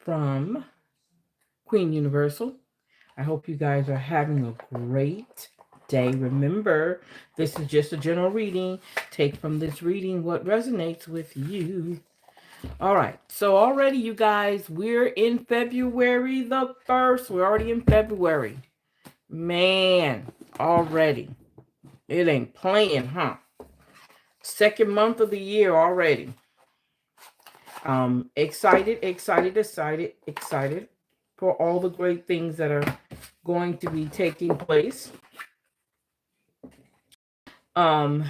from Queen Universal. I hope you guys are having a great day. Remember, this is just a general reading. Take from this reading what resonates with you. All right. So already, you guys, we're in February the 1st. We're already in February. Man, already. It ain't playing, huh? Second month of the year already. Excited for all the great things that are going to be taking place. Um,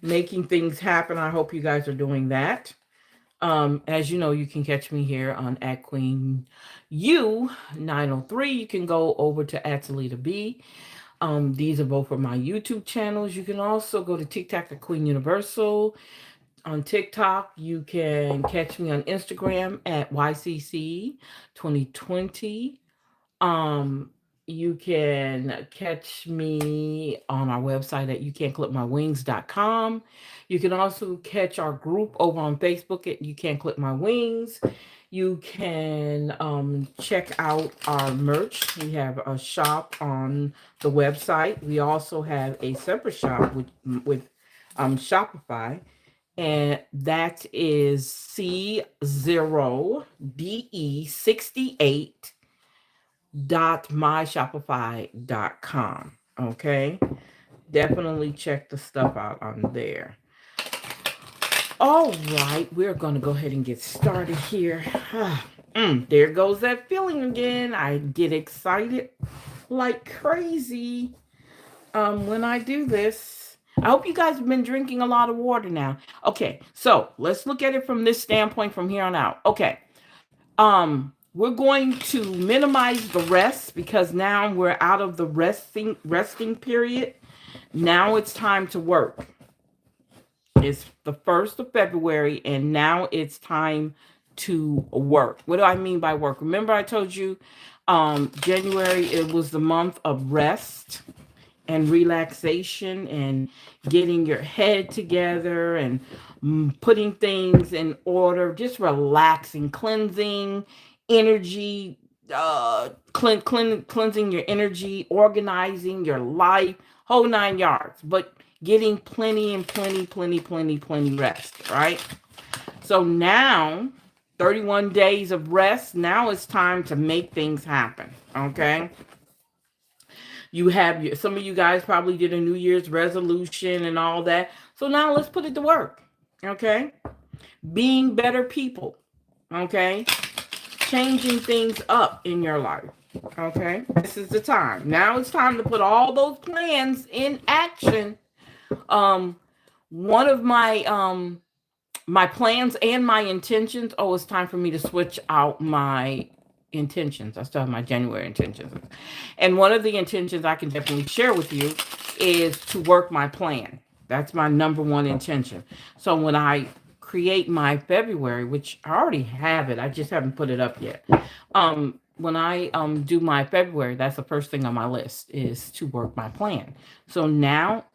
Making things happen. I hope you guys are doing that. As you know, you can catch me here on at Queen U 903. You can go over to Atalita B. These are both of my YouTube channels. You can also go to TikTok at Queen Universal. On TikTok, you can catch me on Instagram at YCC 2020. Um, you can catch me on our website at youcan'tclipmywings.com. You can also catch our group over on Facebook at You Can't Clip My Wings. You can check out our merch. We have a shop on the website. We also have a separate shop with Shopify, and that is C0DE68 myshopify.com. Okay, definitely check the stuff out on there. All right, we're gonna go ahead and get started here. There goes that feeling again. I get excited like crazy when I do this. I hope you guys have been drinking a lot of water now. Okay, so let's look at it from this standpoint from here on out. Okay, we're going to minimize the rest because now we're out of the resting period. Now it's time to work. It's the 1st of February, and now it's time to work. What do I mean by work? Remember, I told you January, it was the month of rest and relaxation and getting your head together and putting things in order, just relaxing, cleansing energy, cleansing your energy, organizing your life, whole 9 yards, but getting plenty rest, right? So now, 31 days of rest, now it's time to make things happen, okay? You have some of you guys probably did a New Year's resolution and all that. So now let's put it to work. Okay? Being better people. Okay? Changing things up in your life. Okay? This is the time. Now it's time to put all those plans in action. One of my plans and my intentions, it's time for me to switch out my intentions. I still have my January intentions. And one of the intentions I can definitely share with you is to work my plan. That's my number one intention. So when I create my February, which I already have it, I just haven't put it up yet. When I do my February, that's the first thing on my list is to work my plan. So now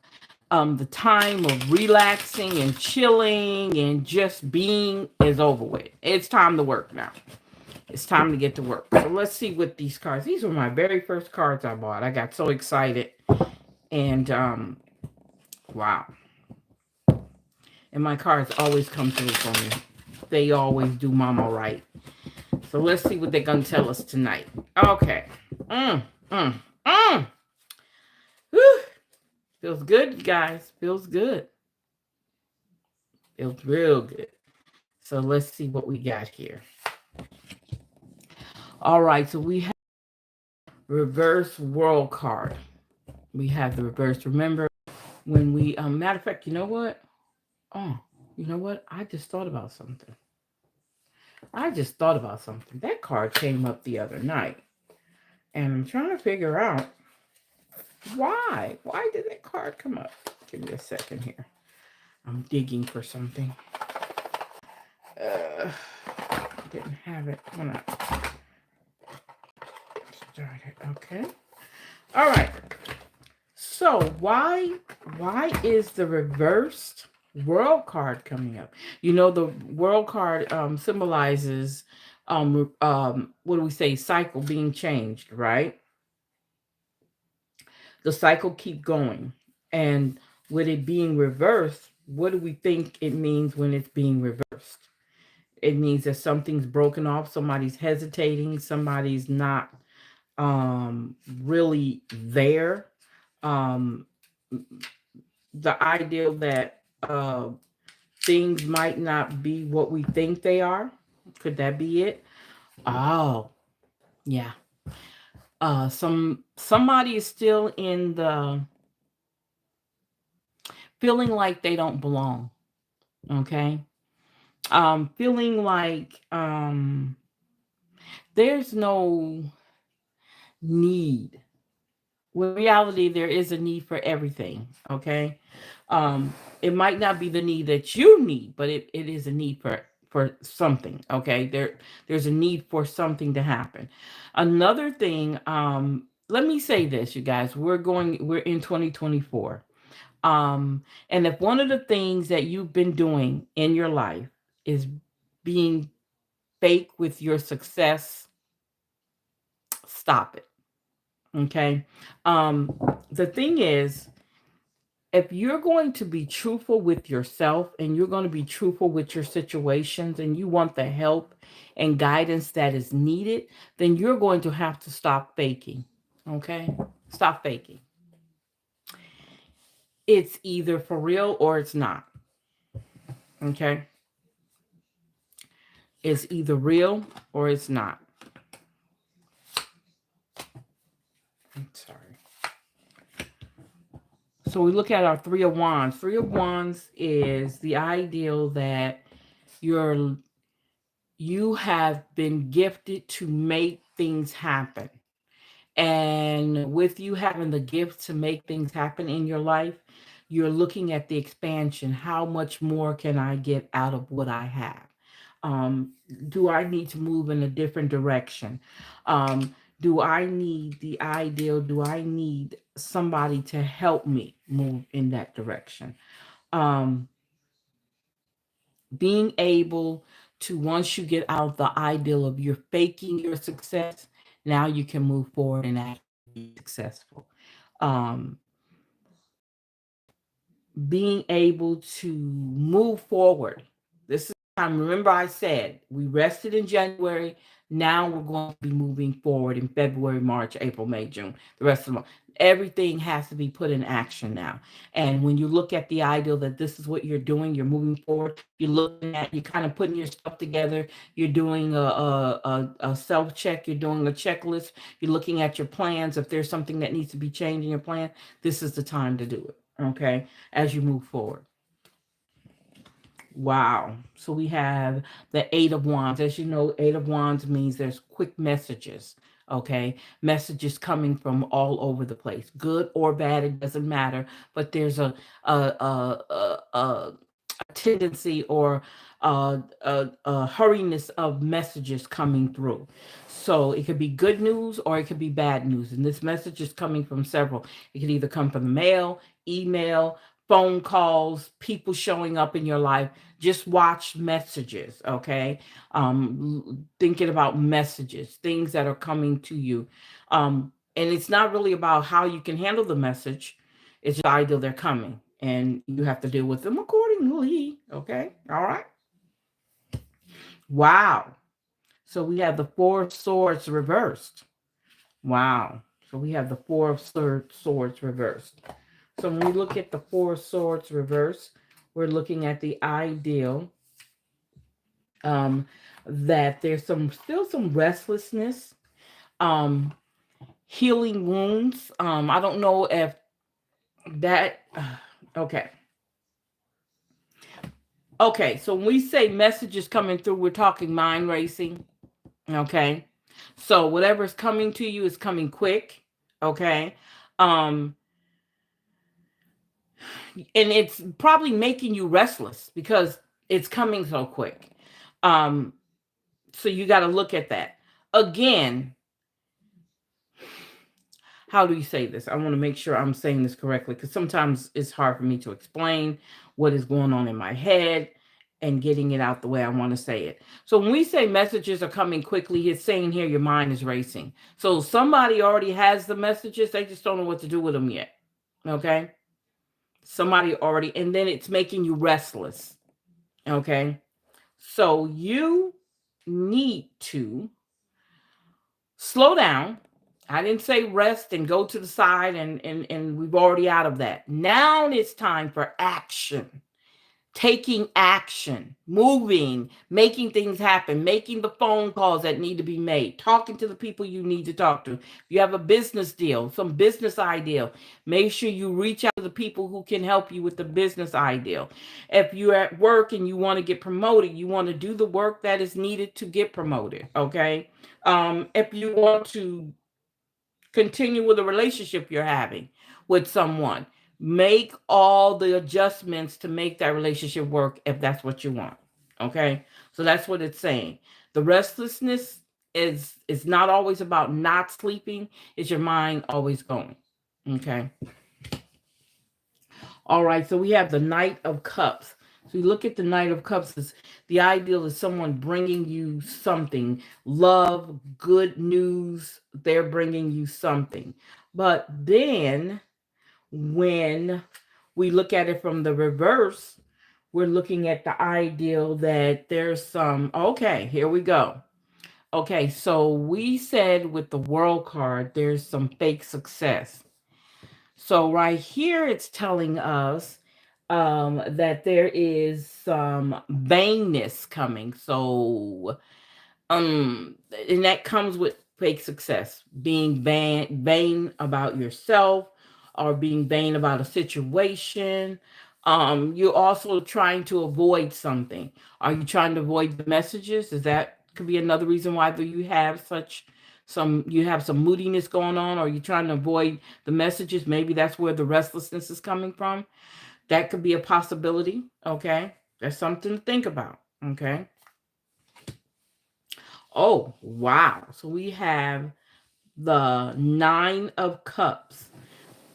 the time of relaxing and chilling and just being is over with. It's time to work now. It's time to get to work. So let's see what these cards. These were my very first cards I bought. I got so excited. And wow. And my cards always come through for me. They always do mama right. So let's see what they're gonna tell us tonight. Okay. Whew. Feels good, you guys. Feels good. Feels real good. So let's see what we got here. All right, so we have reverse world card. We have the reverse. Remember when we matter of fact, you know what? Oh, you know what? I just thought about something. That card came up the other night. And I'm trying to figure out why. Why did that card come up? Give me a second here. I'm digging for something. Didn't have it. Hold on. Start it. Okay. All right. So why is the reversed world card coming up? You know, the world card symbolizes what do we say, cycle being changed, right? The cycle keep going. And with it being reversed, what do we think it means when it's being reversed? It means that something's broken off, somebody's hesitating, somebody's not really there. Um, the idea that things might not be what we think they are. Could that be it? Oh, yeah. Somebody is still in the feeling like they don't belong. Okay. Feeling like there's no need. With reality, there is a need for everything. Okay. It might not be the need that you need, but it is a need for something. Okay. There's a need for something to happen. Another thing, let me say this, you guys. We're in 2024. And if one of the things that you've been doing in your life is being fake with your success, stop it. Okay. The thing is, if you're going to be truthful with yourself and you're going to be truthful with your situations and you want the help and guidance that is needed, then you're going to have to stop faking. Okay. Stop faking. It's either for real or it's not. Okay. It's either real or it's not. I'm sorry. So we look at our Three of Wands. Three of Wands is the ideal that you're you have been gifted to make things happen. And with you having the gift to make things happen in your life, you're looking at the expansion. How much more can I get out of what I have? Um, do I need to move in a different direction? Do I need the ideal? Do I need somebody to help me move in that direction? Um, Being able to, once you get out the ideal of you're faking your success, now you can move forward and actually be successful. Um, Being able to move forward. This is time. Remember, I said we rested in January. Now we're going to be moving forward in February, March, April, May, June, the rest of the month. Everything has to be put in action now. And when you look at the ideal that this is what you're doing, you're moving forward, you're looking at, you're kind of putting your stuff together, you're doing a self check, you're doing a checklist, you're looking at your plans. If there's something that needs to be changed in your plan, this is the time to do it. Okay, as you move forward. Wow. So we have the Eight of Wands. As you know, Eight of Wands means there's quick messages. Okay, messages coming from all over the place, good or bad, it doesn't matter. But there's a tendency or a hurriness of messages coming through. So it could be good news or it could be bad news. And this message is coming from several. It could either come from the mail, email, phone calls, people showing up in your life. Just watch messages, okay? Thinking about messages, things that are coming to you. And it's not really about how you can handle the message. It's just the idea they're coming and you have to deal with them accordingly. Okay. All right. Wow. So we have the Four of Swords reversed. Wow. So we have the Four of Swords reversed. So when we look at the Four of Swords reversed, we're looking at the ideal um, that there's still some restlessness, um, healing wounds. I don't know if that. Okay. Okay, so when we say messages coming through, we're talking mind racing. Okay. So whatever's coming to you is coming quick. Okay. Um, and it's probably making you restless because it's coming so quick. Um, so you got to look at that. Again, how do you say this? I want to make sure I'm saying this correctly because sometimes it's hard for me to explain what is going on in my head and getting it out the way I want to say it. So when we say messages are coming quickly, it's saying here your mind is racing. So somebody already has the messages, they just don't know what to do with them yet. Okay? Somebody already, and then it's making you restless. Okay? So you need to slow down. I didn't say rest and go to the side and we've already out of that. Now it's time for action. Taking action, moving, making things happen, making the phone calls that need to be made, talking to the people you need to talk to. If you have a business deal, some business idea, make sure you reach out to the people who can help you with the business idea. If you're at work and you want to get promoted, you want to do the work that is needed to get promoted. Okay. If you want to continue with a relationship you're having with someone, make all the adjustments to make that relationship work if that's what you want. Okay, so that's what it's saying. The restlessness is not always about not sleeping, it's your mind always going. Okay, all right, so we have the Knight of Cups. So you look at the Knight of Cups, is the ideal is someone bringing you something, love, good news. They're bringing you something. But then when we look at it from the reverse, we're looking at the ideal that there's some, okay, here we go. Okay, so we said with the World card, there's some fake success. So right here, it's telling us that there is some vainness coming. So, and that comes with fake success, being vain about yourself or being vain about a situation. You're also trying to avoid something. Are you trying to avoid the messages? Is that could be another reason why you have such you have some moodiness going on, or you trying to avoid the messages? Maybe that's where the restlessness is coming from. That could be a possibility. Okay, that's something to think about. Okay. Oh, wow. So we have the Nine of Cups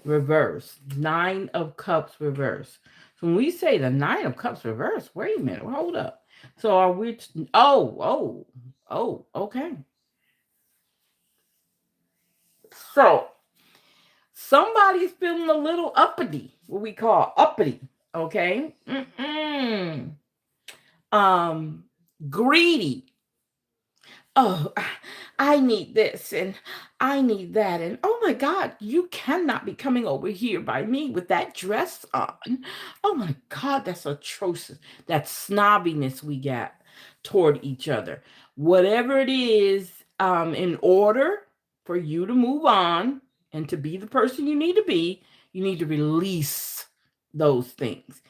reverse. Nine of Cups reverse. So when we say the Nine of Cups reverse, wait a minute, hold up. So are we? Okay. So somebody's feeling a little uppity, what we call uppity. Okay. Um, greedy. Oh, I need this and I need that. And oh my God, you cannot be coming over here by me with that dress on. Oh my God, that's atrocious. That snobbiness we got toward each other. Whatever it is, in order for you to move on and to be the person you need to be, you need to release those things.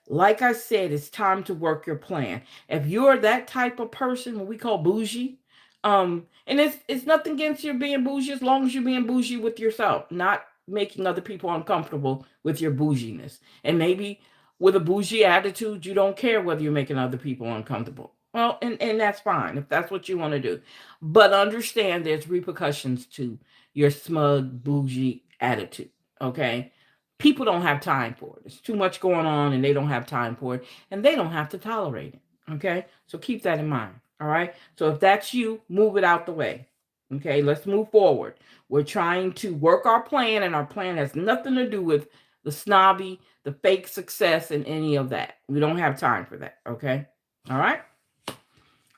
Like I said, it's time to work your plan. If you're that type of person, what we call bougie, and it's nothing against you being bougie as long as you're being bougie with yourself, not making other people uncomfortable with your bouginess. And maybe with a bougie attitude, you don't care whether you're making other people uncomfortable. Well, and that's fine if that's what you want to do. But understand there's repercussions to your smug bougie attitude. Okay. People don't have time for it. There's too much going on and they don't have time for it. And they don't have to tolerate it. Okay. So keep that in mind. All right. So if that's you, move it out the way. Okay. Let's move forward. We're trying to work our plan, and our plan has nothing to do with the snobby, the fake success, and any of that. We don't have time for that. Okay. All right.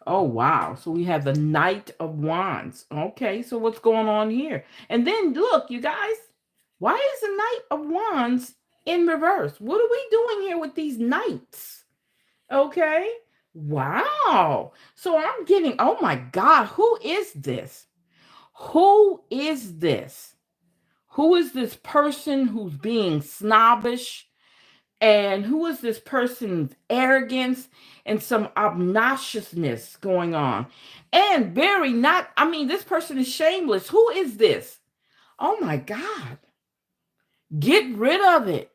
Oh, wow. So we have the Knight of Wands. Okay. So what's going on here? And then look, you guys, why is the Knight of Wands in reverse? What are we doing here with these knights? Okay. Wow. So I'm getting, oh my God, who is this? Who is this? Who is this person who's being snobbish? And who is this person's arrogance and some obnoxiousness going on? And very not, I mean, this person is shameless. Who is this? Oh my God. Get rid of it.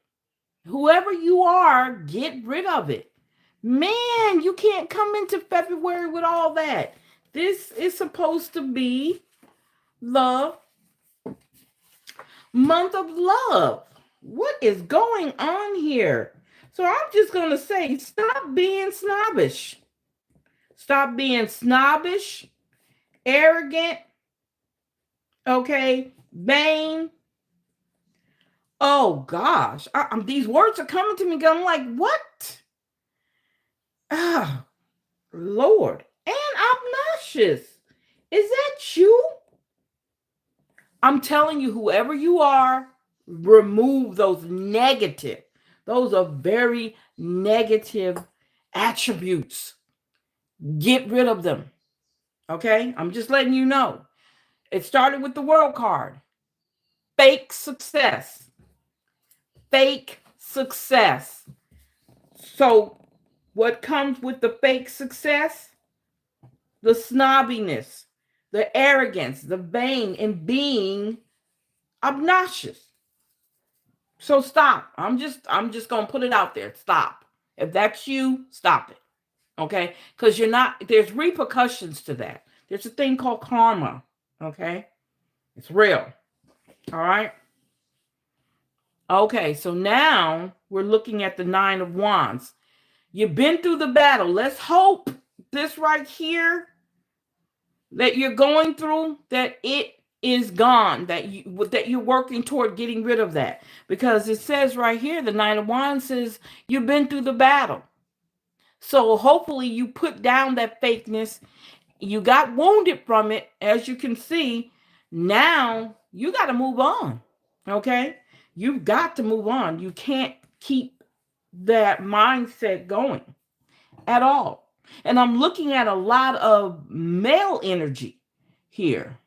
Whoever you are, get rid of it. Man, you can't come into February with all that. This is supposed to be the month of love. What is going on here? So I'm just going to say, stop being snobbish. Stop being snobbish, arrogant, okay, vain. Oh gosh, these words are coming to me. I'm like, what? Ah, Lord, and obnoxious. Is that you? I'm telling you, whoever you are, remove those negative. Those are very negative attributes. Get rid of them. Okay? I'm just letting you know. It started with the world card. Fake success. Fake success. So, what comes with the fake success? The snobbiness, the arrogance, the vain, and being obnoxious. So stop. I'm just gonna put it out there. Stop. If that's you, stop it. Okay? Because you're not, there's repercussions to that. There's a thing called karma. Okay? It's real. All right. Okay, so now we're looking at the Nine of Wands. You've been through the battle. Let's hope this right here that you're going through, that it is gone, that you're working toward getting rid of that. Because it says right here, the Nine of Wands says you've been through the battle. So hopefully you put down that fakeness. You got wounded from it, as you can see. Now you got to move on. Okay? You've got to move on. You can't keep that mindset going at all. And I'm looking at a lot of male energy here.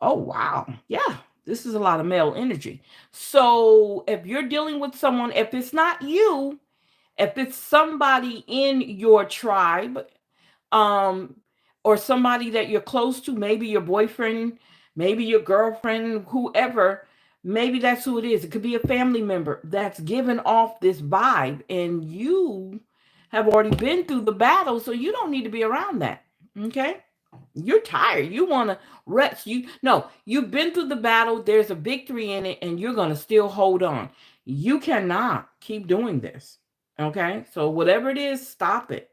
Oh, wow. Yeah, this is a lot of male energy. So if you're dealing with someone, if it's not you, if it's somebody in your tribe, um, or somebody that you're close to, maybe your boyfriend, maybe your girlfriend, whoever, maybe that's who it is. It could be a family member that's giving off this vibe, and you have already been through the battle, so you don't need to be around that. Okay? You're tired. You want to rest. You've been through the battle. There's a victory in it, and you're going to still hold on. You cannot keep doing this. Okay? So whatever it is, stop it.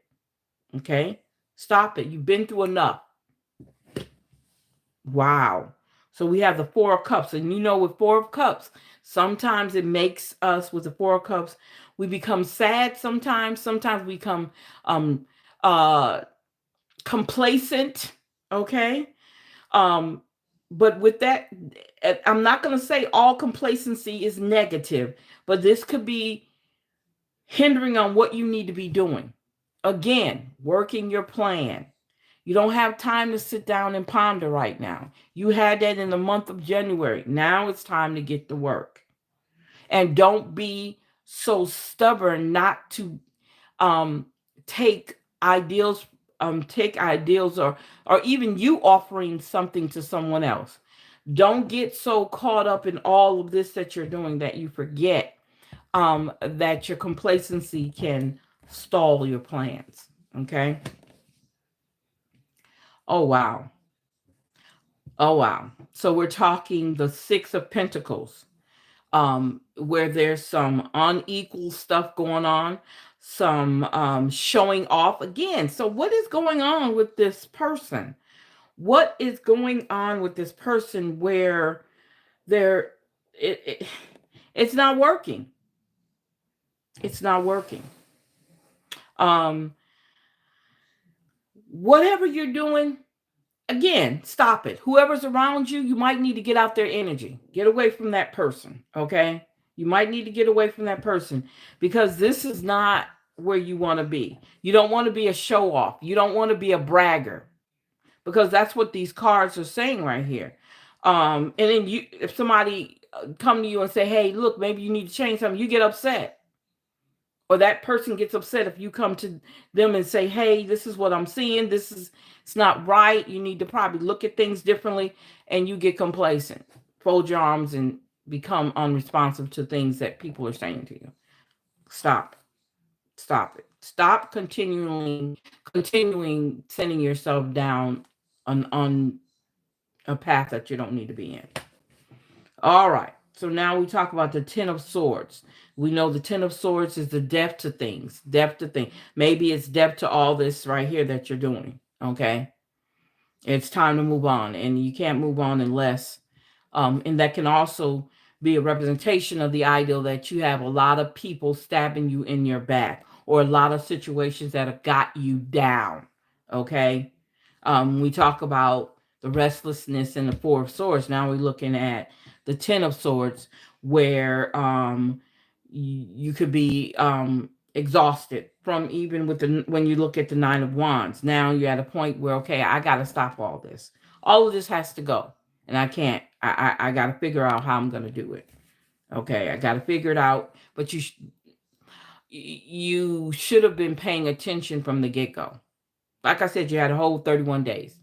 Okay? Stop it. You've been through enough. Wow. So we have the Four of Cups. And with Four of Cups, sometimes it makes us, with the Four of Cups, we become sad sometimes. Sometimes we become um uh complacent. Okay. Um, but with that, I'm not going to say all complacency is negative, but this could be hindering on what you need to be doing. Again, working your plan. You don't have time to sit down and ponder right now. You had that in the month of January. Now it's time to get to work. And don't be so stubborn not to um, take ideals, or even you offering something to someone else. Don't get so caught up in all of this that you're doing that you forget that your complacency can stall your plans. Okay. Oh wow. Oh wow. So we're talking the Six of Pentacles, where there's some unequal stuff going on, some showing off again. So what is going on with this person? What is going on with this person where they're it it's not working? It's not working. Um, whatever you're doing, again, stop it. Whoever's around you, you might need to get out their energy. Get away from that person, okay? You might need to get away from that person because this is not where you want to be. You don't want to be a show off. You don't want to be a bragger because that's what these cards are saying right here. And then if somebody come to you and say, "Hey, look, maybe you need to change something," you get upset, or that person gets upset if you come to them and say, "Hey, this is what I'm seeing. It's not right. You need to probably look at things differently," and you get complacent, fold your arms, and become unresponsive to things that people are saying to you. Stop. Stop it. Stop continuing sending yourself down on a path that you don't need to be in. All right. So now we talk about the Ten of Swords. We know the Ten of Swords is the depth to things, depth to things. Maybe it's depth to all this right here that you're doing. Okay. It's time to move on. And you can't move on unless, and that can also be a representation of the ideal that you have a lot of people stabbing you in your back or a lot of situations that have got you down. Okay. We talk about the restlessness and the Four of Swords. Now we're looking at the Ten of Swords, where you could be exhausted from, even with the, when you look at the Nine of Wands. Now you're at a point where, okay, I got to stop all this. All of this has to go, and I can't. I got to figure out how I'm going to do it. Okay, I got to figure it out. But you should have been paying attention from the get go. Like I said, you had a whole 31 days.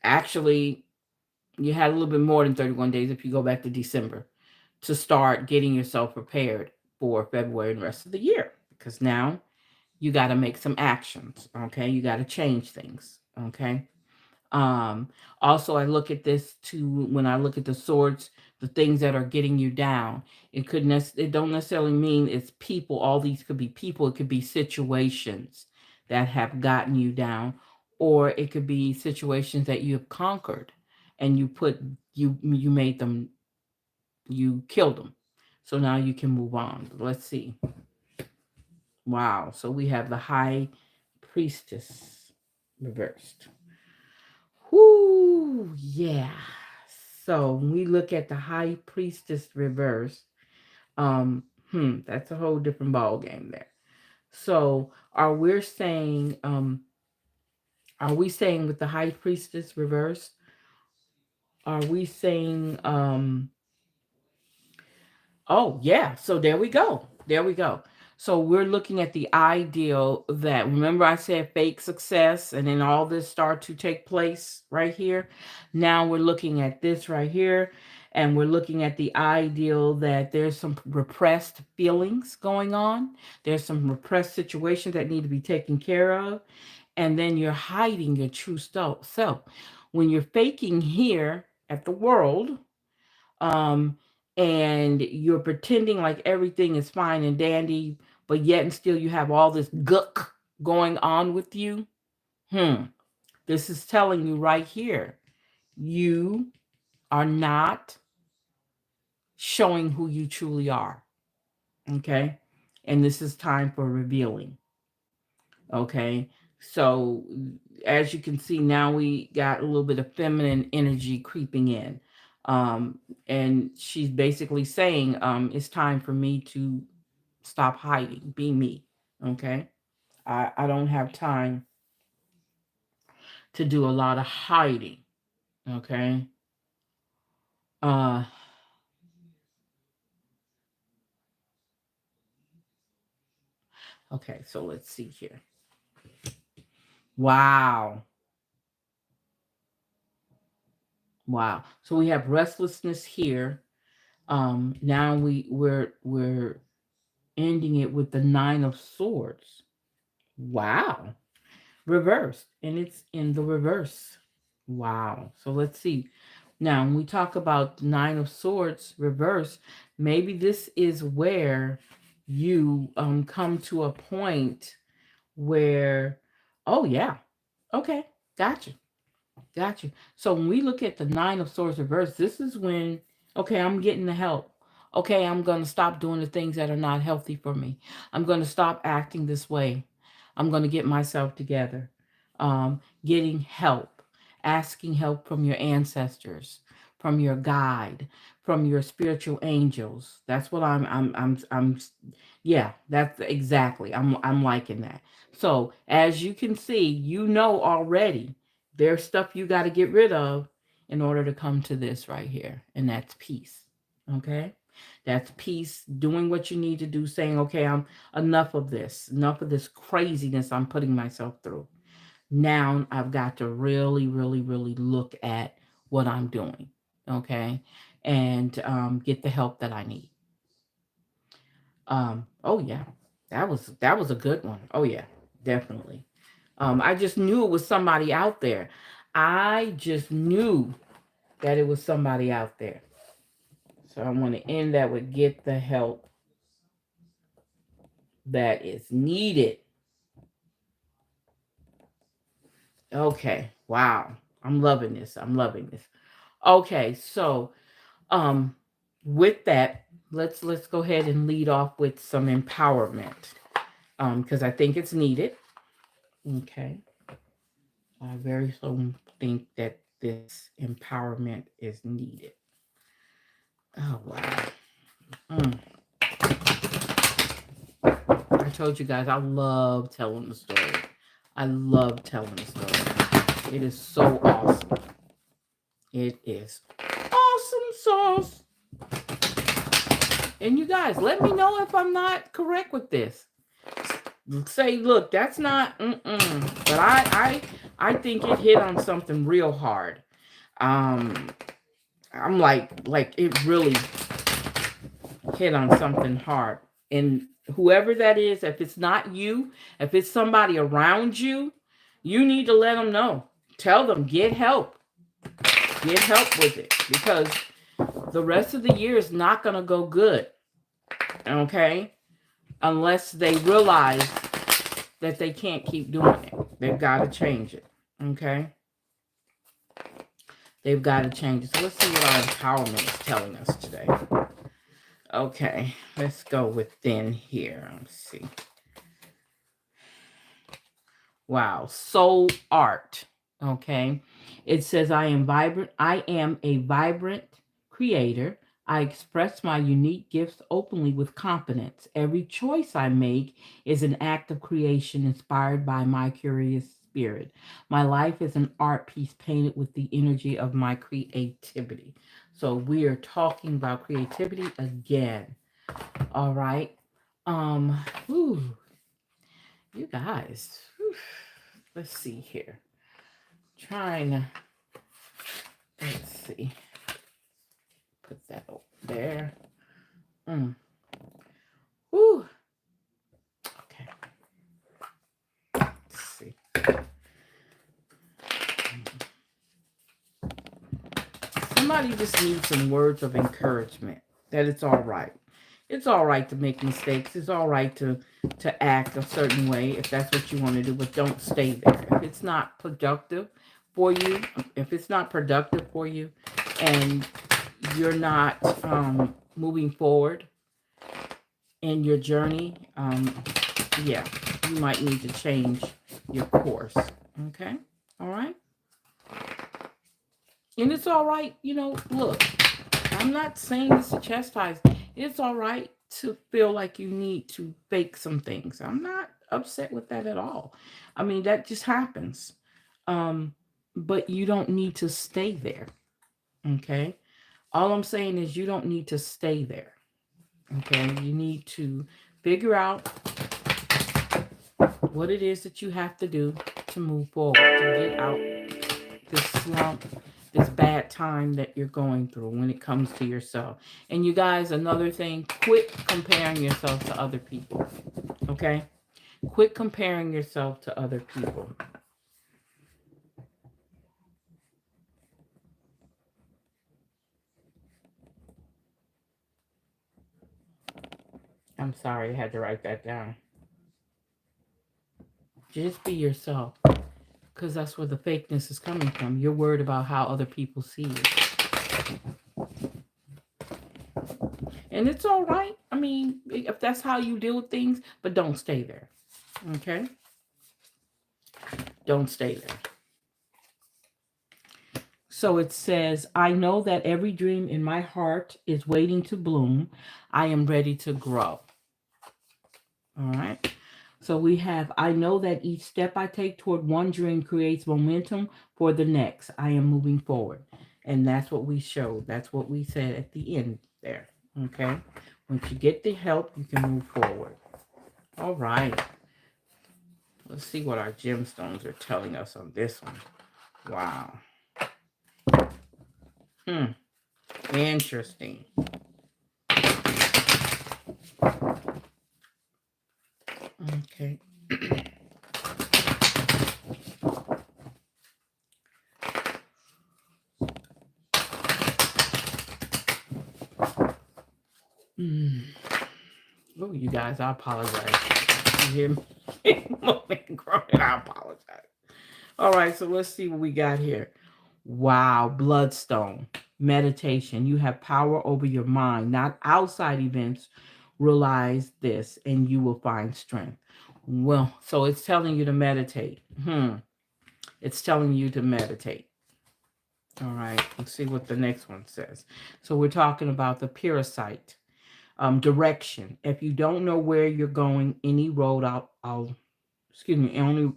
Actually, you had a little bit more than 31 days if you go back to December to start getting yourself prepared for February and the rest of the year. Because now you got to make some actions. Okay, you got to change things. Okay. Um, Also, I look at this too when I look at the swords, the things that are getting you down. It don't necessarily mean it's people. All these could be people. It could be situations that have gotten you down, or it could be situations that you have conquered, and you made them, you killed them. So now you can move on. Let's see. Wow. So we have the High Priestess reversed. Whoo, yeah. So when we look at the High Priestess reverse, that's a whole different ball game there. So are we saying with the High Priestess reverse, are we saying oh, yeah. So there we go. There we go. So we're looking at the ideal that, remember I said fake success and then all this start to take place right here. Now we're looking at this right here, and we're looking at the ideal that there's some repressed feelings going on. There's some repressed situations that need to be taken care of. And then you're hiding your true self. When you're faking here at the world, um, and you're pretending like everything is fine and dandy, but yet and still you have all this gook going on with you. Hmm. This is telling you right here, you are not showing who you truly are. Okay. And this is time for revealing. Okay. So as you can see, now we got a little bit of feminine energy creeping in. Um, and she's basically saying, it's time for me to stop hiding, be me. Okay. I don't have time to do a lot of hiding. Okay. Uh, okay. So let's see here. Wow. Wow. So we have restlessness here. Now we're ending it with the Nine of Swords. Wow. Reversed. And it's in the reverse. Wow. So let's see. Now, when we talk about the Nine of Swords reverse, maybe this is where you come to a point where, oh, yeah. Okay. Gotcha. Got you. So when we look at the Nine of Swords reverse, this is when, okay, I'm getting the help. Okay, I'm going to stop doing the things that are not healthy for me. I'm going to stop acting this way. I'm going to get myself together. Getting help, asking help from your ancestors, from your guide, from your spiritual angels. That's what yeah, that's exactly. I'm liking that. So as you can see, you know already there's stuff you got to get rid of in order to come to this right here, and that's peace. Okay? That's peace, doing what you need to do, saying, okay, I'm enough of this craziness I'm putting myself through. Now I've got to really, really, really look at what I'm doing. Okay? And get the help that I need. Oh yeah. That was a good one. Oh yeah, definitely. I just knew it was somebody out there. I just knew that it was somebody out there. So I want to end that with get the help that is needed. Okay. Wow. I'm loving this. I'm loving this. Okay. So, um, with that, let's go ahead and lead off with some empowerment. Because I think it's needed. Okay. I very so think that this empowerment is needed. Oh wow. Mm. I told you guys I love telling the story. I love telling the story. It is so awesome. It is awesome sauce. And you guys, let me know if I'm not correct with this. Say, look, that's not. But I think it hit on something real hard. Um, I'm like it really hit on something hard. And whoever that is, if it's not you, if it's somebody around you, you need to let them know. Tell them, get help. Get help with it because the rest of the year is not going to go good. Okay? Unless they realize that they can't keep doing it. They've got to change it. Okay? They've got to change it. So let's see what our empowerment is telling us today. Okay, let's go within here. Let's see. Wow, soul art. Okay. It says I am vibrant. I am a vibrant creator. I express my unique gifts openly with confidence. Every choice I make is an act of creation inspired by my curious spirit. My life is an art piece painted with the energy of my creativity. So we are talking about creativity again. All right. Whew, you guys. Whew. Let's see here. Trying to, let's see. Put that over there. Whew. Okay. Let's see. Somebody just needs some words of encouragement that it's all right. It's all right to make mistakes. It's all right to act a certain way if that's what you want to do, but don't stay there. If it's not productive for you, and you're not moving forward in your journey, yeah, you might need to change your course. Okay? All right? And it's all right, look, I'm not saying this to chastise. It's all right to feel like you need to fake some things. I'm not upset with that at all. I mean, that just happens. But you don't need to stay there. Okay? All I'm saying is you don't need to stay there. Okay? You need to figure out what it is that you have to do to move forward, to get out this slump, this bad time that you're going through when it comes to yourself. And you guys, another thing, quit comparing yourself to other people. Okay? Quit comparing yourself to other people. I'm sorry, I had to write that down. Just be yourself. Because that's where the fakeness is coming from. You're worried about how other people see you. And it's all right. I mean, if that's how you deal with things, but don't stay there. Okay? Don't stay there. So it says, I know that every dream in my heart is waiting to bloom. I am ready to grow. All right. So we have, I know that each step I take toward one dream creates momentum for the next. I am moving forward. And that's what we showed. That's what we said at the end there. Okay. Once you get the help, you can move forward. All right. Let's see what our gemstones are telling us on this one. Wow. Interesting. Okay. Mm. Oh, you guys, I apologize. You hear me? Moving and growing, I apologize. All right, so let's see what we got here. Wow, bloodstone, meditation. You have power over your mind, not outside events. Realize this, and you will find strength. Well, so it's telling you to meditate. It's telling you to meditate. All right, let's see what the next one says. So we're talking about the parasite. Direction. If you don't know where you're going, any road, I'll excuse me, only,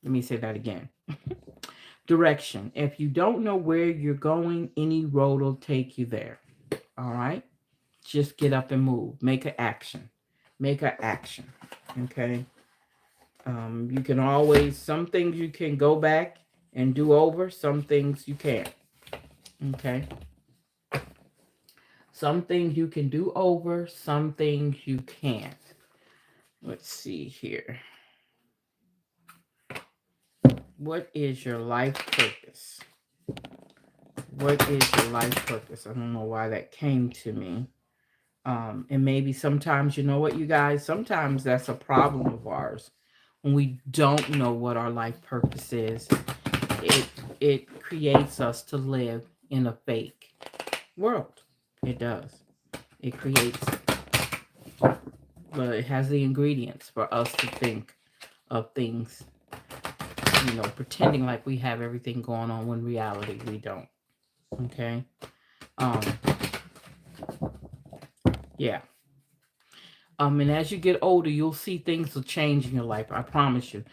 let me say that again. Direction. If you don't know where you're going, any road will take you there. All right. Just get up and move. Make an action. Make an action. Okay. You can always, some things you can go back and do over, some things you can't. Okay. Some things you can do over, some things you can't. Let's see here. What is your life purpose? What is your life purpose? I don't know why that came to me. And maybe sometimes, you know what, you guys, sometimes that's a problem of ours. When we don't know what our life purpose is, it creates us to live in a fake world. It does. It creates, but it has the ingredients for us to think of things, pretending like we have everything going on when reality we don't. Okay. Um, yeah. And as you get older, you'll see things will change in your life. I promise you.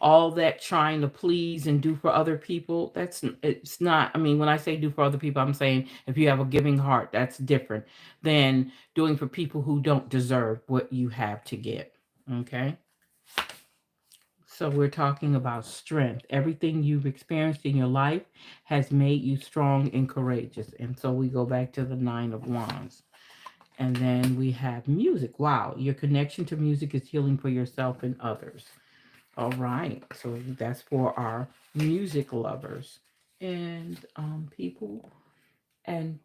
All that trying to please and do for other people, it's not. I mean, when I say do for other people, I'm saying if you have a giving heart, that's different than doing for people who don't deserve what you have to give. Okay. So we're talking about strength. Everything you've experienced in your life has made you strong and courageous. And so we go back to the Nine of Wands. And then we have music. Wow, your connection to music is healing for yourself and others. All right, so that's for our music lovers and people, and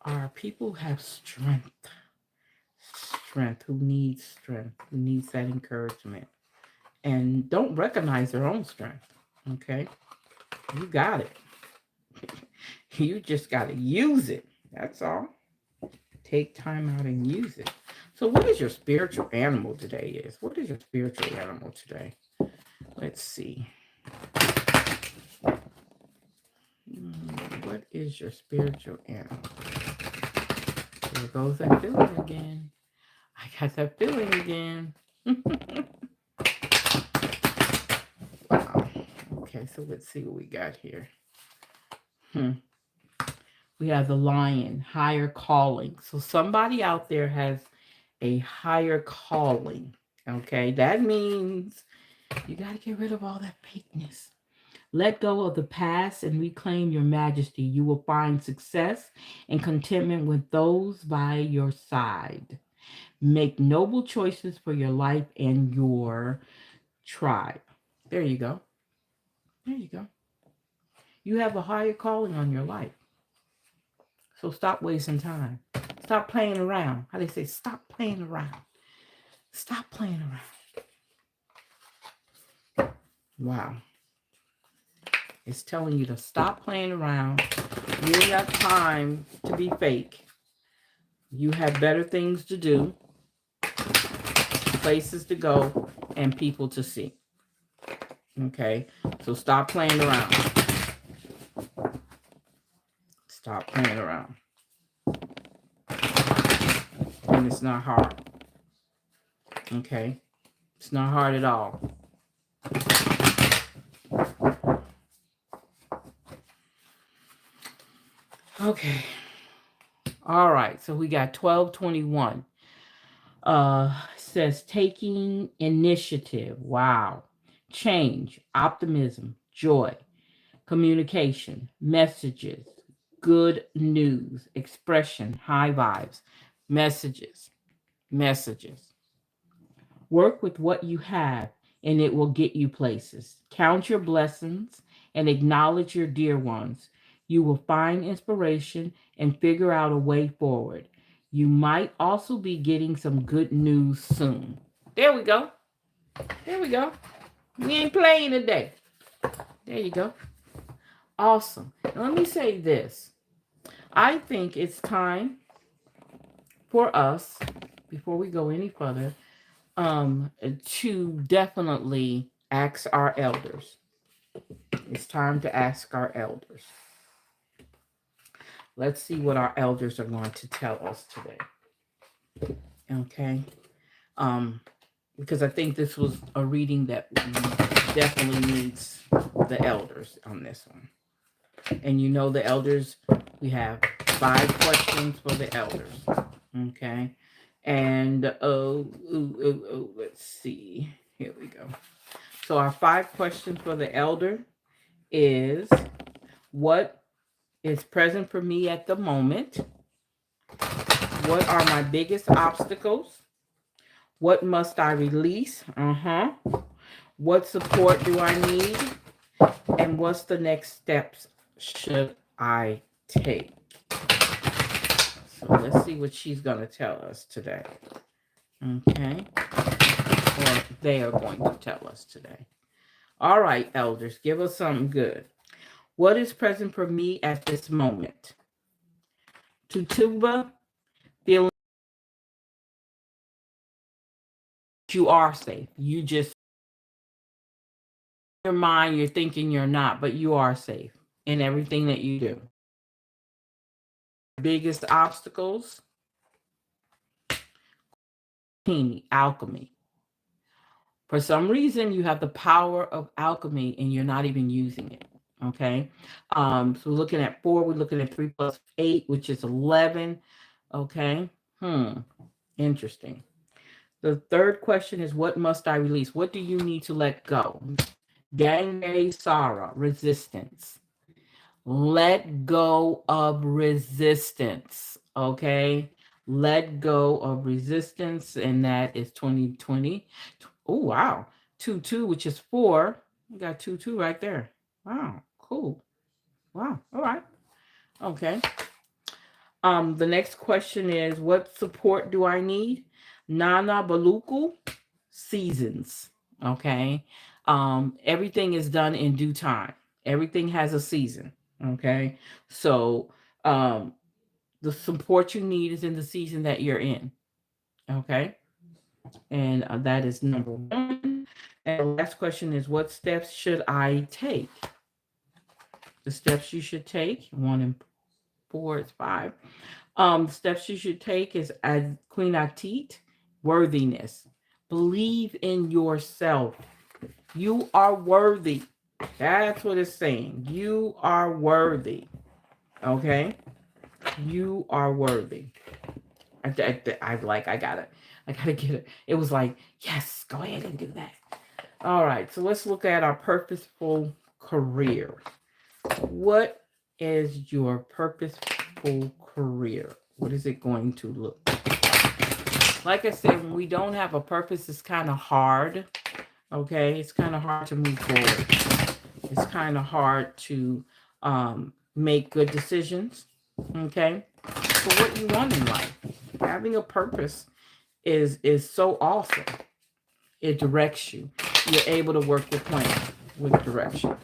our people have strength, who needs that encouragement, and don't recognize their own strength. Okay, you got it. You just got to use it. That's all. Take time out and use it. So what is your spiritual animal today is? What is your spiritual animal today? Let's see. What is your spiritual animal? There goes that feeling again. I got that feeling again. Wow. Okay, so let's see what we got here. We have the lion, higher calling. So somebody out there has a higher calling. Okay, that means you got to get rid of all that fakeness. Let go of the past and reclaim your majesty. You will find success and contentment with those by your side. Make noble choices for your life and your tribe. There you go. There you go. You have a higher calling on your life. So stop wasting time. Stop playing around. How they say, stop playing around. Stop playing around. Wow. It's telling you to stop playing around. You ain't got time to be fake. You have better things to do, places to go, and people to see. Okay? So stop playing around. Stop playing around. And it's not hard. Okay? It's not hard at all. Okay. All right. So we got 1221. Says taking initiative. Wow. Change, optimism, joy, communication, messages, good news, expression, high vibes, messages, messages. Work with what you have and it will get you places. Count your blessings and acknowledge your dear ones. You will find inspiration and figure out a way forward. You might also be getting some good news soon. There we go. There we go. We ain't playing today. There you go. Awesome. Now, let me say this. I think it's time for us, before we go any further, to definitely ask our elders. It's time to ask our elders. Let's see what our elders are going to tell us today. Okay. Because I think this was a reading that definitely needs the elders on this one. And you know the elders, we have 5 questions for the elders. Okay. And let's see. Here we go. So our 5 questions for the elder is, what is present for me at the moment? What are my biggest obstacles? What must I release? What support do I need? And what's the next steps should I take? So let's see what she's going to tell us today. Okay. Or they are going to tell us today. All right, elders, give us something good. What is present for me at this moment? Tutuba, feeling you are safe. You just, in your mind, you're thinking you're not, but you are safe in everything that you do. Biggest obstacles, alchemy. For some reason, you have the power of alchemy and you're not even using it. Okay. So we're looking at 4, we're looking at 3 plus 8, which is 11. Okay. Interesting. The third question is, what must I release? What do you need to let go? Gange Sara, resistance. Let go of resistance. Okay. Let go of resistance. And that is 2020. Oh, wow. 2, which is 4. We got 2 right there. Wow. Cool. Wow. All right. Okay. The next question is, what support do I need? Nana Baluku, seasons. Okay. Everything is done in due time. Everything has a season. Okay. So the support you need is in the season that you're in. Okay. And that is number 1. And the last question is, what steps should I take? The steps you should take, 1 and 4 is 5. Steps you should take is, as Queen Atit, worthiness. Believe in yourself. You are worthy. That's what it's saying. You are worthy. Okay? You are worthy. I gotta get it. It was like, yes, go ahead and do that. All right, so let's look at our purposeful career. What is your purposeful career? What is it going to look like? Like I said, when we don't have a purpose, it's kind of hard. Okay, it's kind of hard to move forward. It's kind of hard to make good decisions. Okay, for what you want in life. Having a purpose is so awesome. It directs you. You're able to work your plan with directions,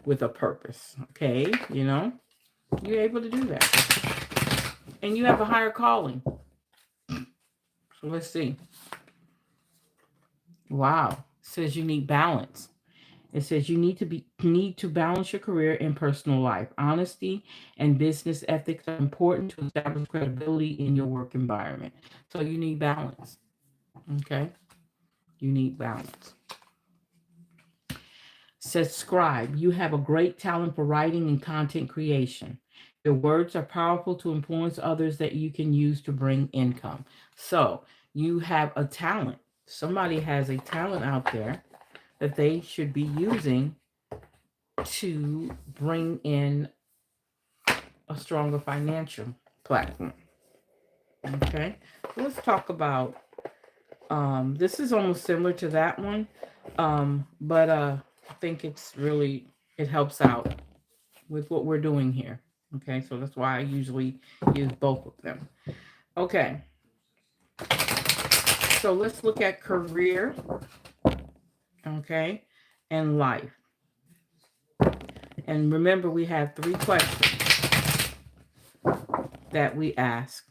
with a purpose. Okay, you're able to do that. And you have a higher calling. So let's see. Wow. It says you need balance. It says you need to balance your career and personal life. Honesty and business ethics are important to establish credibility in your work environment. So you need balance. Okay? You need balance. Says scribe, you have a great talent for writing and content creation. Your words are powerful to influence others that you can use to bring income. So you have a talent. Somebody has a talent out there that they should be using to bring in a stronger financial platform. Okay, let's talk about this is almost similar to that one, but I think it helps out with what we're doing here. Okay, so that's why I usually use both of them. Okay, so let's look at career, okay, and life. And remember, we have 3 questions that we ask.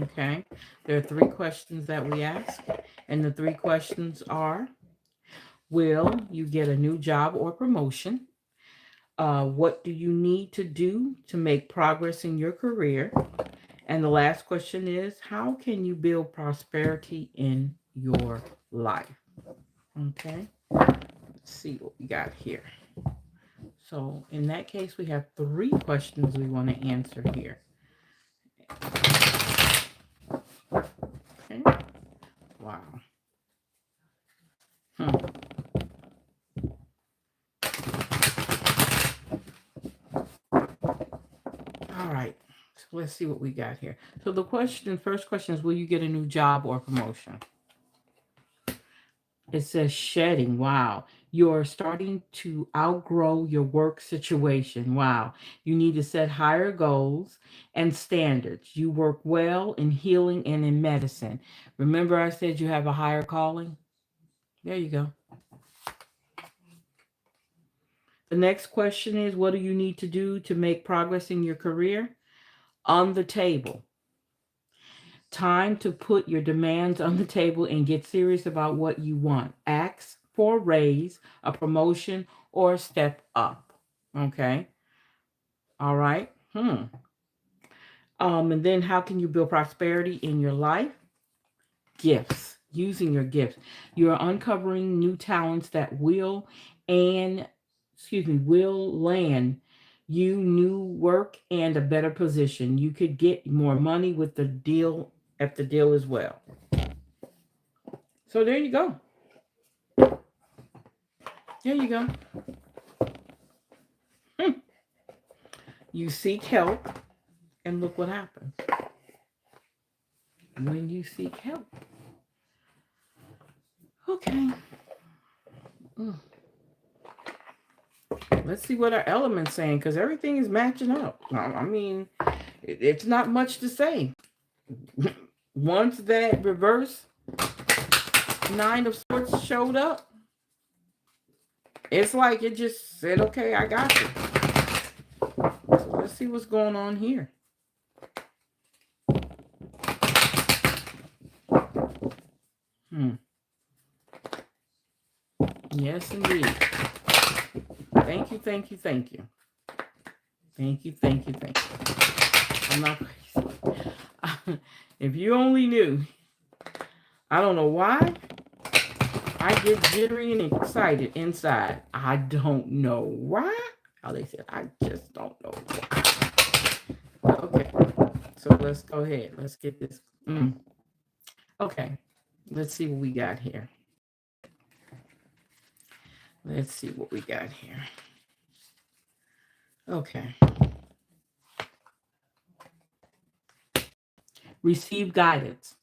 Okay, there are 3 questions that we ask, and the 3 questions are: will you get a new job or promotion? What do you need to do to make progress in your career? And the last question is, how can you build prosperity in your life? Okay, let's see what we got here. So in that case, we have 3 questions we want to answer here. Okay, wow. Hmm. All right, so let's see what we got here. So the first question is, will you get a new job or promotion? It says shedding. Wow. You're starting to outgrow your work situation. Wow. You need to set higher goals and standards. You work well in healing and in medicine. Remember, I said you have a higher calling? There you go. The next question is, what do you need to do to make progress in your career? On the table. Time to put your demands on the table and get serious about what you want. Ask for a raise, a promotion, or a step up. Okay. All right. And then how can you build prosperity in your life? Gifts. Using your gifts. You're uncovering new talents that will land you new work and a better position. You could get more money with the deal at the deal as well. So there you go. There you go. You seek help, and look what happens when you seek help. Okay. Let's see what our element's saying, because everything is matching up. I mean, it's not much to say. Once that reverse 9 of Swords showed up, it's like it just said, okay, I got you. So let's see what's going on here. Yes, indeed. Thank you, thank you, thank you. Thank you, thank you, thank you. I'm not crazy. If you only knew, I don't know why I get jittery and excited inside. I don't know why. How they said, I just don't know why. Okay, so let's go ahead. Let's get this. Okay, let's see what we got here. Let's see what we got here. Okay. Receive guidance.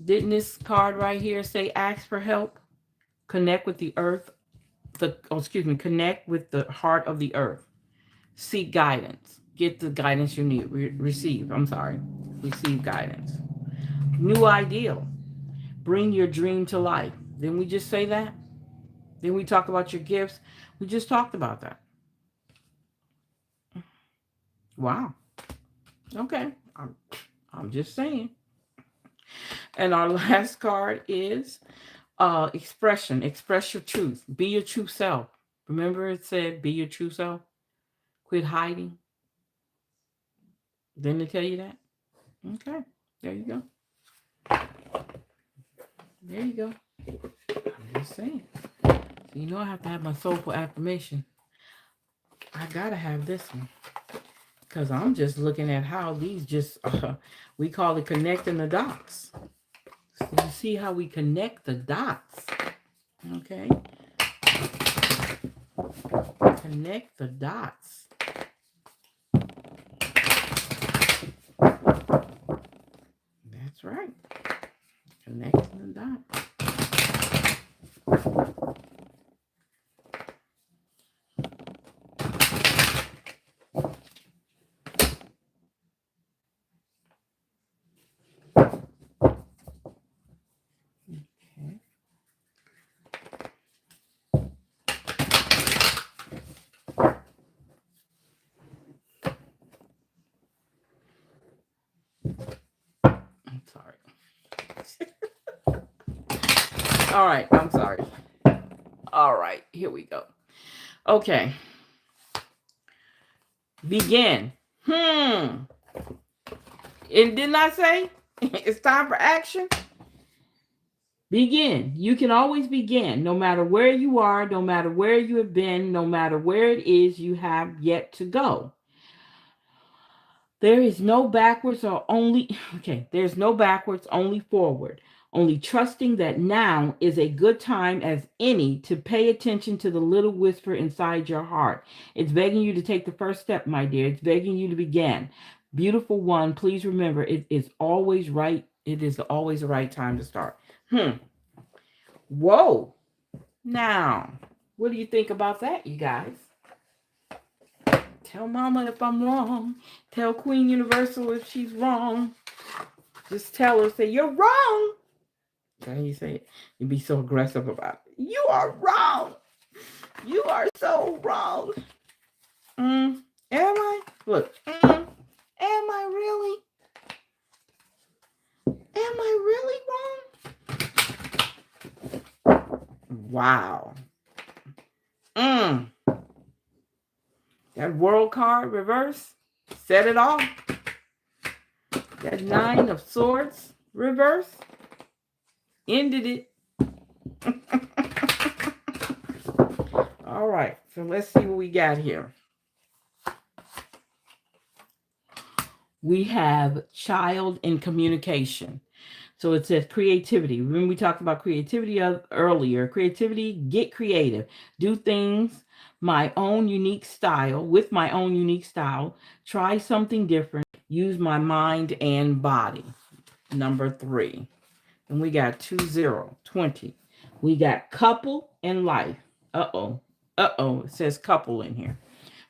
Didn't this card right here say ask for help? Connect with the earth. Connect with the heart of the earth. Seek guidance. Get the guidance you need. Receive guidance. New ideal. Bring your dream to life. Didn't we just say that? Didn't we talk about your gifts? We just talked about that. Wow. Okay. I'm just saying. And our last card is expression. Express your truth. Be your true self. Remember it said be your true self? Quit hiding. Didn't it tell you that? Okay. There you go. There you go. I'm just saying. So you know I have to have my soulful affirmation. I gotta have this one. Because I'm just looking at how these just, we call it connecting the dots. So you see how we connect the dots. Okay. Connect the dots. That's right. Connecting the dots. All right, I'm sorry. All right, here we go. Okay, begin. And didn't I say it's time for action? Begin. You can always begin, no matter where you are, no matter where you have been, no matter where it is you have yet to go. There is no backwards or only, okay, there's no backwards, only forward. Only trusting that now is a good time as any to pay attention to the little whisper inside your heart. It's begging you to take the first step, my dear. It's begging you to begin. Beautiful one, please remember it is always right. It is always the right time to start. Whoa. Now, what do you think about that, you guys? Tell mama if I'm wrong. Tell Queen Universal if she's wrong. Just tell her, say, you're wrong. How you say it? You be so aggressive about it. You are wrong. You are so wrong. Am I? Look. Am I really? Am I really wrong? Wow. That world card reverse. Set it off. That 9 of swords reverse. Ended it. All right. So let's see what we got here. We have child in communication. So it says creativity. Remember we talked about creativity earlier. Creativity, get creative. Do things my own unique style, with my own unique style. Try something different. Use my mind and body. Number 3. And we got 20. We got couple and life. Uh-oh. It says couple in here.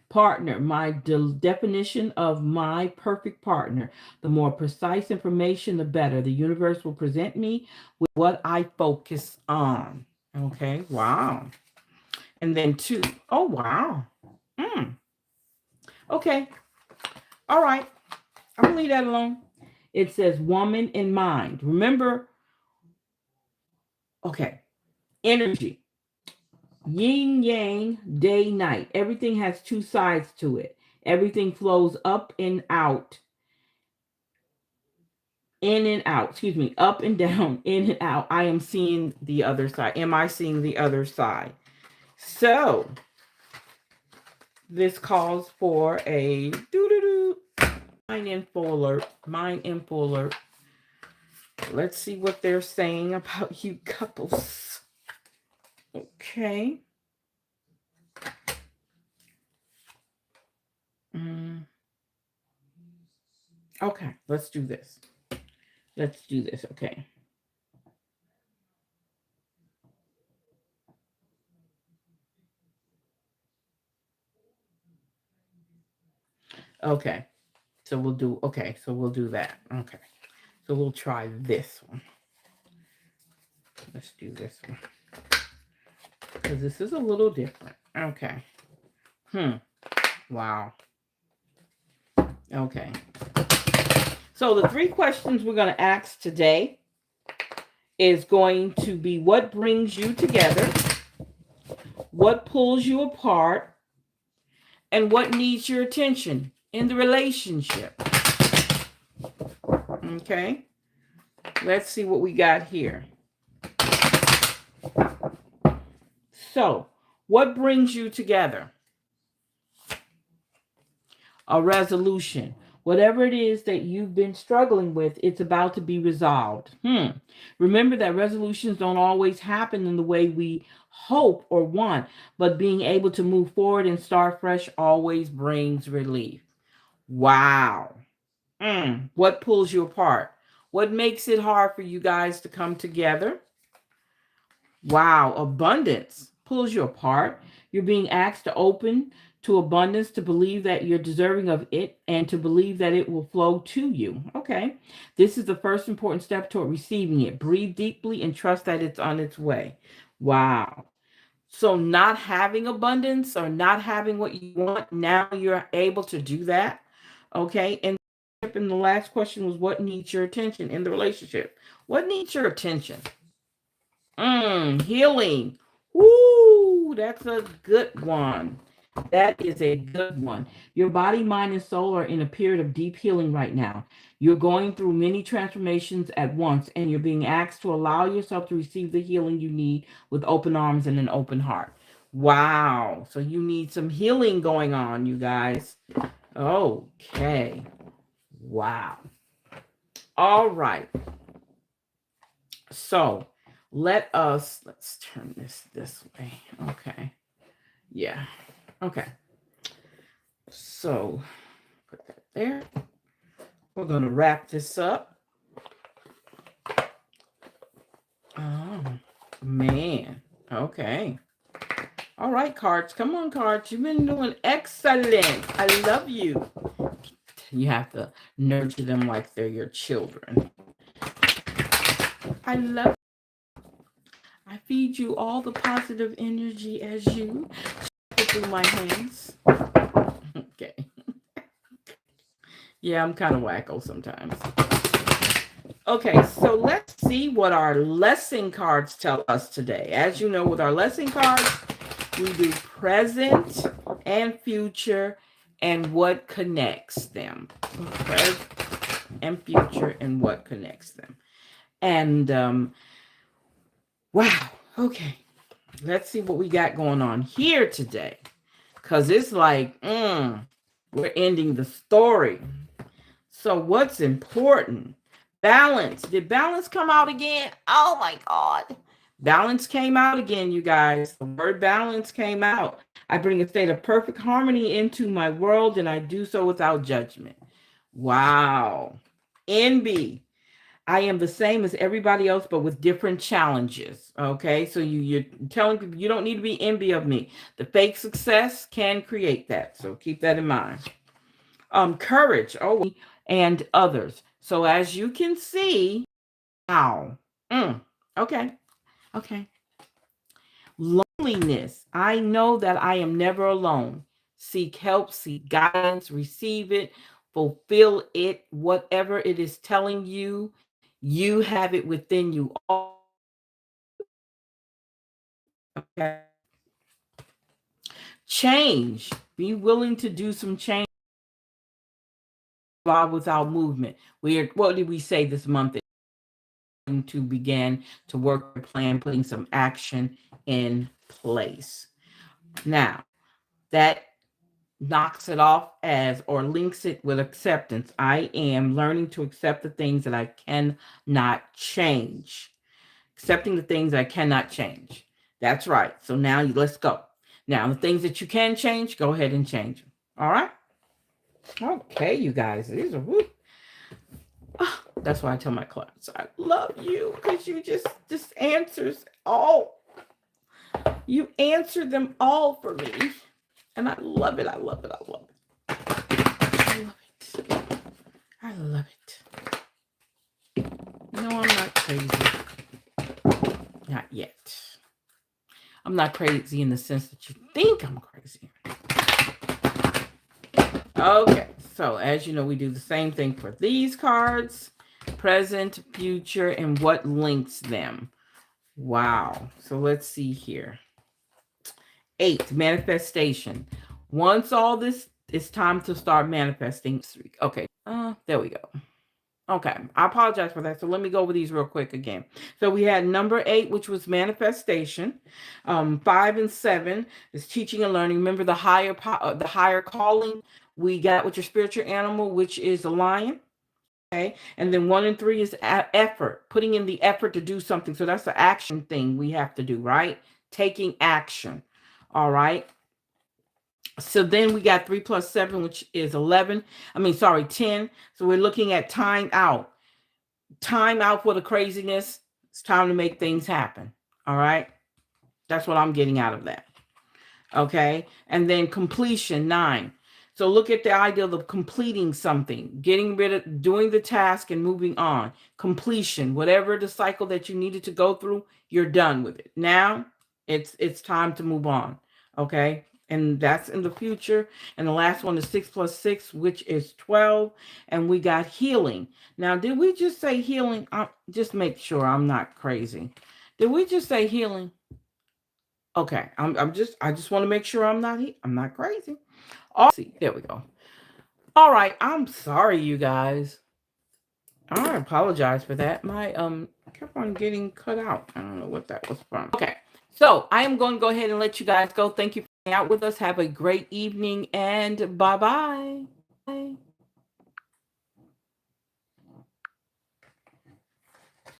Partner, my definition of my perfect partner. The more precise information, the better. The universe will present me with what I focus on. Okay, wow. And then 2. Oh, wow. Okay. All right. I'm going to leave that alone. It says woman in mind. Remember, okay, energy. Yin yang, day, night. Everything has 2 sides to it. Everything flows up and out. In and out, excuse me, up and down, in and out. I am seeing the other side. Am I seeing the other side? So this calls for a mind info alert. Mind info alert. Let's see what they're saying about you couples. Okay. Okay, let's do this. Okay. Okay. So we'll do that. Okay. So we'll try this one. Let's do this one. Because this is a little different. Okay. Wow. Okay. So the 3 questions we're going to ask today is going to be what brings you together, what pulls you apart, and what needs your attention in the relationship. Okay. Let's see what we got here. So, what brings you together? A resolution. Whatever it is that you've been struggling with, it's about to be resolved. Remember that resolutions don't always happen in the way we hope or want, but being able to move forward and start fresh always brings relief. Wow. What pulls you apart? What makes it hard for you guys to come together? Wow, abundance pulls you apart. You're being asked to open to abundance, to believe that you're deserving of it, and to believe that it will flow to you. Okay. This is the first important step toward receiving it. Breathe deeply and trust that it's on its way. Wow. So not having abundance or not having what you want, now you're able to do that. Okay. And the last question was what needs your attention in the relationship? What needs your attention? Healing. Woo, that's a good one. That is a good one. Your body, mind, and soul are in a period of deep healing right now. You're going through many transformations at once, and you're being asked to allow yourself to receive the healing you need with open arms and an open heart. Wow. So you need some healing going on, you guys. Okay. Wow. All right. So let's turn this way. Okay. Yeah. Okay. So put that there. We're going to wrap this up. Oh, man. Okay. All right, cards. Come on, cards. You've been doing excellent. I love you. You have to nurture them like they're your children. I love I feed you all the positive energy as you through my hands. Okay. Yeah, I'm kind of wacko sometimes. Okay, so let's see what our lesson cards tell us today. As you know, with our lesson cards, we do present and future and what connects them. Present and future and what connects them. And wow, okay. Let's see what we got going on here today. Because it's like, we're ending the story. So what's important? Balance. Did balance come out again? Oh my God. Balance came out again, you guys. The word balance came out. I bring a state of perfect harmony into my world, and I do so without judgment. Wow. Envy. I am the same as everybody else, but with different challenges. Okay, so you're telling people you don't need to be envy of me. The fake success can create that, so keep that in mind. Courage, and others. So as you can see, wow. Okay, okay. Loneliness. I know that I am never alone. Seek help, seek guidance, receive it, fulfill it, whatever it is telling you. You have it within you. Okay. Change. Be willing to do some change without movement. What did we say this month? To begin to work a plan, putting some action in place. Now, that knocks it off as or links it with acceptance. I am learning to accept the things that I cannot change. Accepting the things I cannot change. That's right. So now let's go. Now, the things that you can change, go ahead and change them. All right? Okay, you guys. These are whoop. That's why I tell my clients, I love you because you just answers all. You answer them all for me. And I love it. I love it. I love it. I love it. I love it. No, I'm not crazy. Not yet. I'm not crazy in the sense that you think I'm crazy. Okay, so as you know, we do the same thing for these cards. Present, future, and what links them. Wow. So let's see here. 8, manifestation. Once all this, it's time to start manifesting. Okay. There we go. Okay, I apologize for that. So let me go over these real quick again. So we had number 8, which was manifestation. 5 and 7 is teaching and learning. Remember the higher calling we got with your spiritual animal, which is a lion. Okay, and then 1 and 3 is effort, putting in the effort to do something. So that's the action thing we have to do, right? Taking action. All right. So then we got 3 plus 7, which is 11. 10. So we're looking at time out. Time out for the craziness. It's time to make things happen. All right. That's what I'm getting out of that. Okay. And then completion, 9. So look at the idea of completing something, getting rid of doing the task and moving on. Completion, whatever the cycle that you needed to go through, you're done with it. Now it's time to move on. Okay. And that's in the future. And the last one is 6 plus 6, which is 12. And we got healing. Now, did we just say healing? Just make sure I'm not crazy. Did we just say healing? Okay, I just want to make sure I'm not crazy. See, there we go. All right, I'm sorry, you guys. I apologize for that. My kept on getting cut out. I don't know what that was from. Okay, so I am going to go ahead and let you guys go. Thank you for hanging out with us. Have a great evening and bye bye.